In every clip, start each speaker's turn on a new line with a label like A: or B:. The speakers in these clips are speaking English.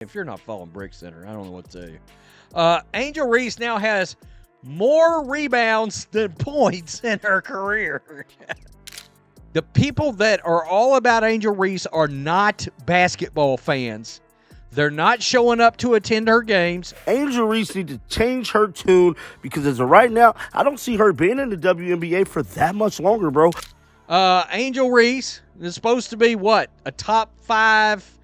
A: If you're not following Brick Center, I don't know what to tell you. Angel Reese now has more rebounds than points in her career. The people that are all about Angel Reese are not basketball fans. They're not showing up to attend her games.
B: Angel Reese needs to change her tune because as of right now, I don't see her being in the WNBA for that much longer, bro.
A: Angel Reese is supposed to be what? A top 5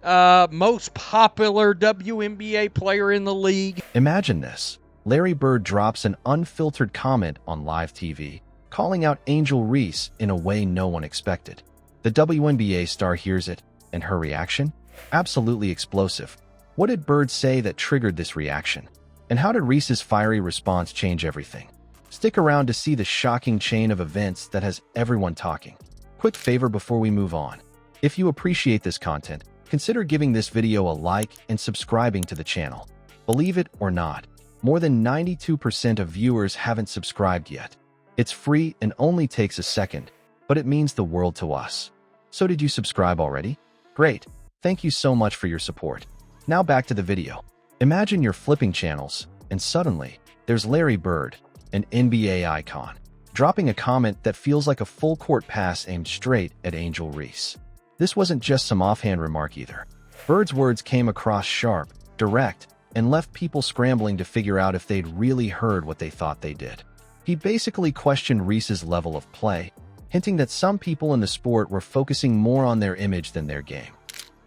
A: most popular WNBA player in the league.
C: Imagine this. Larry Bird drops an unfiltered comment on live TV, calling out Angel Reese in a way no one expected. The WNBA star hears it, and her reaction? Absolutely explosive. What did Bird say that triggered this reaction? And how did Reese's fiery response change everything? Stick around to see the shocking chain of events that has everyone talking. Quick favor before we move on. If you appreciate this content, consider giving this video a like and subscribing to the channel. Believe it or not, more than 92% of viewers haven't subscribed yet. It's free and only takes a second, but it means the world to us. So did you subscribe already? Great. Thank you so much for your support. Now back to the video. Imagine you're flipping channels, and suddenly, there's Larry Bird, an NBA icon, dropping a comment that feels like a full-court pass aimed straight at Angel Reese. This wasn't just some offhand remark either. Bird's words came across sharp, direct, and left people scrambling to figure out if they'd really heard what they thought they did. He basically questioned Reese's level of play, hinting that some people in the sport were focusing more on their image than their game.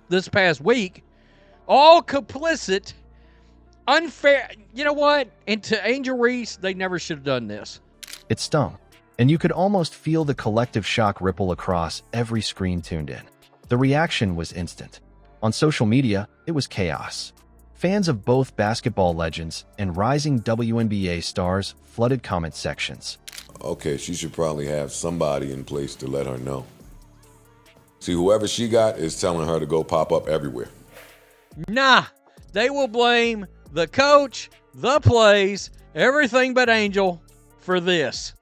A: This past week, all complicit, unfair, you know what? And to Angel Reese, they never should have done this.
C: It stung, and you could almost feel the collective shock ripple across every screen tuned in. The reaction was instant. On social media, it was chaos. Fans of both basketball legends and rising WNBA stars flooded comment sections.
D: Okay, she should probably have somebody in place to let her know. See, whoever she got is telling her to go pop up everywhere.
A: Nah, they will blame the coach, the plays, everything but Angel for this.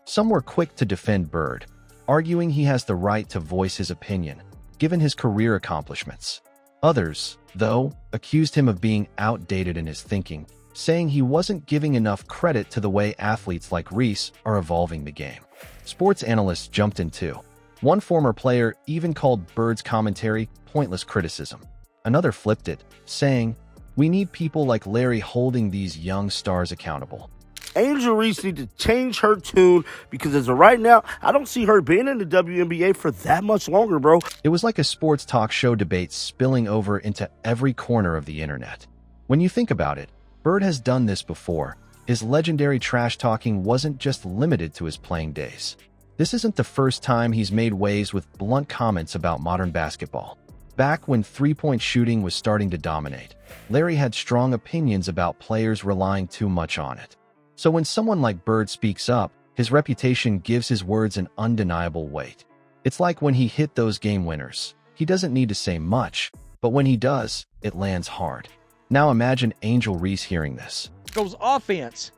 C: Some were quick to defend Bird, arguing he has the right to voice his opinion, given his career accomplishments. Others, though, accused him of being outdated in his thinking, saying he wasn't giving enough credit to the way athletes like Reese are evolving the game. Sports analysts jumped in too. One former player even called Bird's commentary pointless criticism. Another flipped it, saying, "We need people like Larry holding these young stars accountable."
B: Angel Reese needs to change her tune because as of right now, I don't see her being in the WNBA for that much longer, bro.
C: It was like a sports talk show debate spilling over into every corner of the internet. When you think about it, Bird has done this before. His legendary trash talking wasn't just limited to his playing days. This isn't the first time he's made waves with blunt comments about modern basketball. Back when three-point shooting was starting to dominate, Larry had strong opinions about players relying too much on it. So when someone like Bird speaks up, his reputation gives his words an undeniable weight. It's like when he hit those game winners. He doesn't need to say much, but when he does, it lands hard. Now imagine Angel Reese hearing this.
A: Goes offense.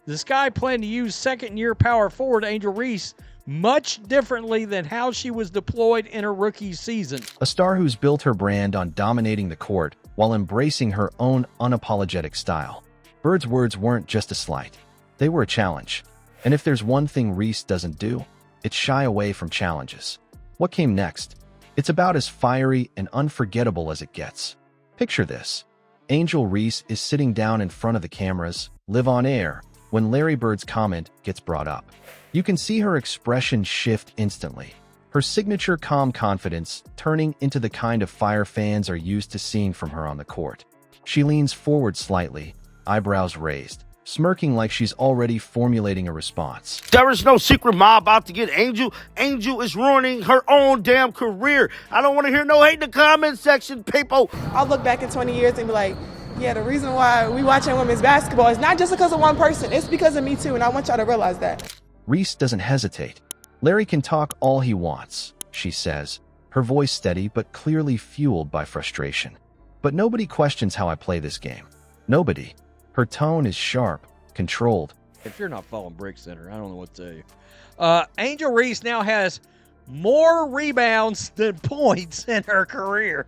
A: This guy planned to use second-year power forward Angel Reese much differently than how she was deployed in her rookie season.
C: A star who's built her brand on dominating the court while embracing her own unapologetic style. Bird's words weren't just a slight. They were a challenge. And if there's one thing Reese doesn't do, it's shy away from challenges. What came next? It's about as fiery and unforgettable as it gets. Picture this. Angel Reese is sitting down in front of the cameras, live on air, when Larry Bird's comment gets brought up. You can see her expression shift instantly. Her signature calm confidence turning into the kind of fire fans are used to seeing from her on the court. She leans forward slightly, eyebrows raised, smirking like she's already formulating a response.
B: There is no secret mob out to get Angel. Angel is ruining her own damn career. I don't want to hear no hate in the comment section, people.
E: I'll look back in 20 years and be like, yeah, the reason why we watching women's basketball is not just because of one person. It's because of me too, and I want y'all to realize that.
C: Reese doesn't hesitate. Larry can talk all he wants, she says, her voice steady but clearly fueled by frustration. But nobody questions how I play this game. Nobody. Her tone is sharp, controlled.
A: If you're not following Brick Center, I don't know what to tell you. Angel Reese now has more rebounds than points in her career.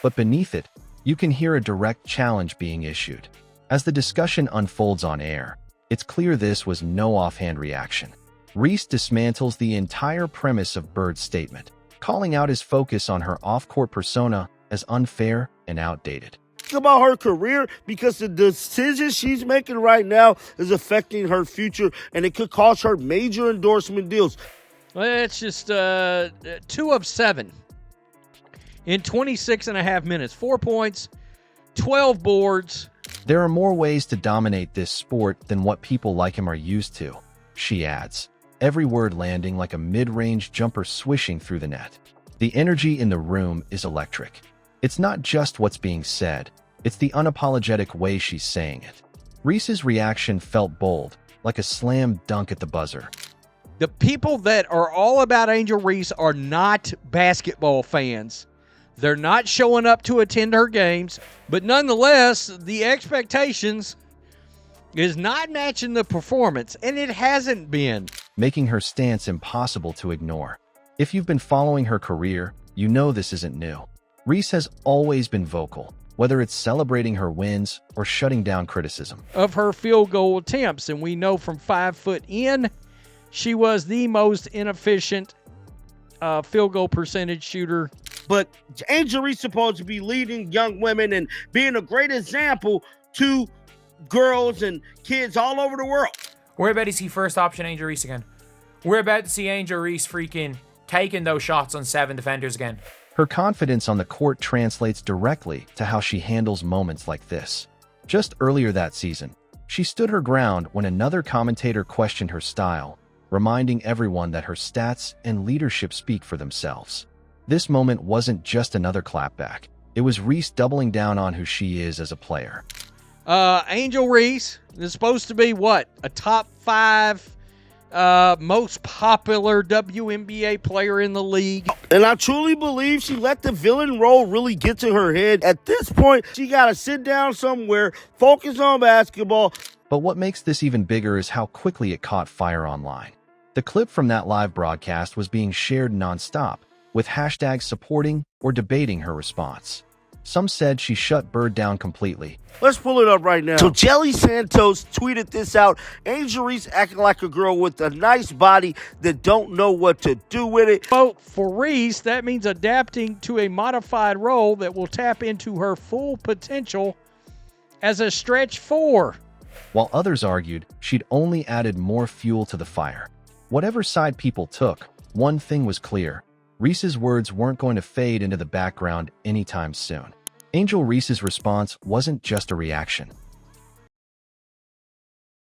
C: But beneath it, You can hear a direct challenge being issued. As the discussion unfolds on air, it's clear this was no offhand reaction. Reese dismantles the entire premise of Bird's statement, calling out his focus on her off-court persona as unfair and outdated.
B: About her career, because the decision she's making right now is affecting her future, and it could cost her major endorsement deals.
A: Well, it's just 2 of 7 in 26 and a half minutes. 4 points, 12 boards.
C: There are more ways to dominate this sport than what people like him are used to, she adds, every word landing like a mid-range jumper swishing through the net. The energy in the room is electric. It's not just what's being said, it's the unapologetic way she's saying it. Reese's reaction felt bold, like a slam dunk at the buzzer.
A: The people that are all about Angel Reese are not basketball fans. They're not showing up to attend her games, but nonetheless, the expectations is not matching the performance, and it hasn't been.
C: Making her stance impossible to ignore. If you've been following her career, you know this isn't new. Reese has always been vocal, whether it's celebrating her wins or shutting down criticism
A: of her field goal attempts, and we know from 5 foot in, she was the most inefficient field goal percentage shooter.
B: But Angel Reese is supposed to be leading young women and being a great example to girls and kids all over the world.
F: We're about to see first option Angel Reese again. We're about to see Angel Reese freaking taking those shots on 7 defenders again.
C: Her confidence on the court translates directly to how she handles moments like this. Just earlier that season, she stood her ground when another commentator questioned her style, reminding everyone that her stats and leadership speak for themselves. This moment wasn't just another clapback. It was Reese doubling down on who she is as a player.
A: Angel Reese is supposed to be what? A top 5 most popular WNBA player in the league.
B: And I truly believe she let the villain role really get to her head. At this point, she got to sit down somewhere, focus on basketball.
C: But what makes this even bigger is how quickly it caught fire online. The clip from that live broadcast was being shared nonstop, with hashtags supporting or debating her response. Some said she shut Bird down completely.
B: Let's pull it up right now. So Jelly Santos tweeted this out. Angel Reese acting like a girl with a nice body that don't know what to do with it.
A: Well, for Reese, that means adapting to a modified role that will tap into her full potential as a stretch 4.
C: While others argued she'd only added more fuel to the fire. Whatever side people took, one thing was clear. Reese's words weren't going to fade into the background anytime soon. Angel Reese's response wasn't just a reaction.